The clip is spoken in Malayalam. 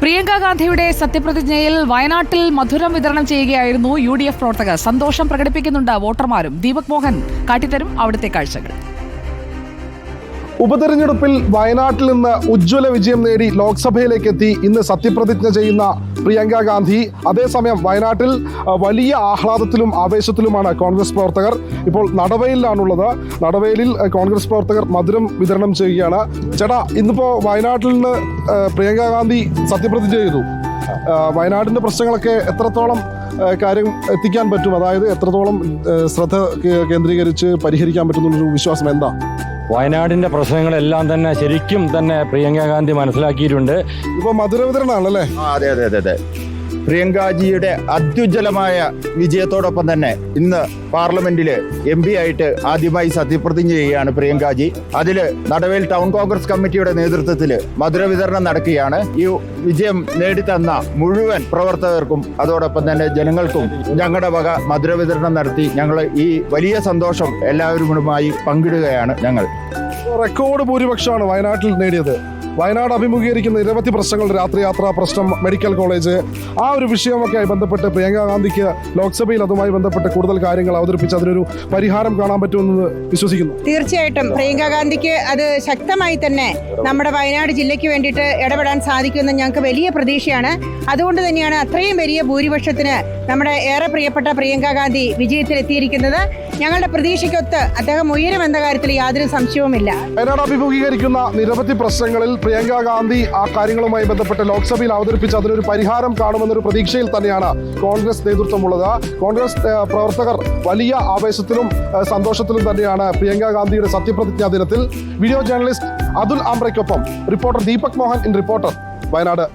പ്രിയങ്ക ഗാന്ധിയുടെ സത്യപ്രതിജ്ഞയിൽ വയനാട്ടിൽ മധുരം വിതരണം ചെയ്യുകയായിരുന്നു UDF പ്രവർത്തകർ. സന്തോഷം പ്രകടിപ്പിക്കുന്നുണ്ട് വോട്ടർമാരും. ദീപക് മോഹൻ കാട്ടിത്തരും അവിടുത്തെ കാഴ്ചകൾ. ഉപതെരഞ്ഞെടുപ്പിൽ വയനാട്ടിൽ നിന്ന് ഉജ്ജ്വല വിജയം നേടി ലോക്സഭയിലേക്ക് എത്തി ഇന്ന് സത്യപ്രതിജ്ഞ ചെയ്യുന്ന പ്രിയങ്ക ഗാന്ധി. അതേസമയം വയനാട്ടിൽ വലിയ ആഹ്ലാദത്തിലും ആവേശത്തിലുമാണ് കോൺഗ്രസ് പ്രവർത്തകർ. ഇപ്പോൾ നടവയലിലാണുള്ളത്. നടവയലിൽ കോൺഗ്രസ് പ്രവർത്തകർ മധുരം വിതരണം ചെയ്യുകയാണ്. ചേട്ടാ, ഇന്നിപ്പോൾ വയനാട്ടിൽ നിന്ന് പ്രിയങ്ക ഗാന്ധി സത്യപ്രതിജ്ഞ ചെയ്തു. വയനാടിൻ്റെ പ്രശ്നങ്ങളൊക്കെ എത്രത്തോളം കാര്യം എത്തിക്കാൻ പറ്റും, അതായത് എത്രത്തോളം ശ്രദ്ധ കേന്ദ്രീകരിച്ച് പരിഹരിക്കാൻ പറ്റുന്നുള്ളൊരു വിശ്വാസം എന്താ? വയനാടിന്റെ പ്രശ്നങ്ങളെല്ലാം തന്നെ ശരിക്കും തന്നെ പ്രിയങ്ക ഗാന്ധി മനസ്സിലാക്കിയിട്ടുണ്ട്. ഇപ്പൊ മധുര വിതരണമാണല്ലേ? അതെ അതെ അതെ അതെ. പ്രിയങ്കാജിയുടെ അത്യുജ്വലമായ വിജയത്തോടൊപ്പം തന്നെ ഇന്ന് പാർലമെന്റിൽ MP ആയിട്ട് ആദ്യമായി സത്യപ്രതിജ്ഞ ചെയ്യുകയാണ് പ്രിയങ്കാജി. അതിൽ നടവേൽ ടൗൺ കോൺഗ്രസ് കമ്മിറ്റിയുടെ നേതൃത്വത്തിൽ മധുര വിതരണം നടക്കുകയാണ്. ഈ വിജയം നേടിത്തന്ന മുഴുവൻ പ്രവർത്തകർക്കും അതോടൊപ്പം തന്നെ ജനങ്ങൾക്കും ഞങ്ങളുടെ വക മധുര വിതരണം നടത്തി ഞങ്ങൾ ഈ വലിയ സന്തോഷം എല്ലാവരുമായി പങ്കിടുകയാണ്. ഞങ്ങൾ റെക്കോർഡ് ഭൂരിപക്ഷമാണ് വയനാട്ടിൽ നേടിയത്. വയനാട് അഭിമുഖീകരിക്കുന്ന നിരവധി പ്രശ്നങ്ങൾ, രാത്രിയാത്രാ പ്രശ്നം, മെഡിക്കൽ കോളേജ്, ആ ഒരു വിഷയമൊക്കെയായി ബന്ധപ്പെട്ട് പ്രിയങ്ക ഗാന്ധിക്ക് ലോക്സഭയിൽ അതുമായി ബന്ധപ്പെട്ട് കൂടുതൽ കാര്യങ്ങൾ അവതരിപ്പിച്ച് അതിനൊരു പരിഹാരം കാണാൻ പറ്റുമെന്ന് വിശ്വസിക്കുന്നു. തീർച്ചയായിട്ടും പ്രിയങ്ക ഗാന്ധിക്ക് അത് ശക്തമായി തന്നെ നമ്മുടെ വയനാട് ജില്ലയ്ക്ക് വേണ്ടിയിട്ട് ഇടപെടാൻ സാധിക്കുമെന്ന് ഞങ്ങൾക്ക് വലിയ പ്രതീക്ഷയാണ്. അതുകൊണ്ട് തന്നെയാണ് അത്രയും വലിയ ഭൂരിപക്ഷത്തിന് നമ്മുടെ ഏറെ പ്രിയപ്പെട്ട പ്രിയങ്ക ഗാന്ധി വിജയത്തിലെത്തിയിരിക്കുന്നത്. ഞങ്ങളുടെ പ്രതീക്ഷയ്ക്കൊത്ത് അദ്ദേഹം ഉയരുമെന്ന കാര്യത്തിൽ യാതൊരു സംശയവുമില്ല. വയനാട് അഭിമുഖീകരിക്കുന്ന നിരവധി പ്രശ്നങ്ങളിൽ പ്രിയങ്ക ഗാന്ധി ആ കാര്യങ്ങളുമായി ബന്ധപ്പെട്ട് ലോക്സഭയിൽ അവതരിപ്പിച്ച് അതിനൊരു പരിഹാരം കാണുമെന്നൊരു പ്രതീക്ഷയിൽ തന്നെയാണ് കോൺഗ്രസ് നേതൃത്വമുള്ളത്. കോൺഗ്രസ് പ്രവർത്തകർ വലിയ ആവേശത്തിലും സന്തോഷത്തിലും തന്നെയാണ് പ്രിയങ്ക ഗാന്ധിയുടെ സത്യപ്രതിജ്ഞാ ദിനത്തിൽ. വീഡിയോ ജേർണലിസ്റ്റ് അതുൽ ആംബ്രയ്ക്കൊപ്പം reporter Deepak Mohan in reporter, Wayanad.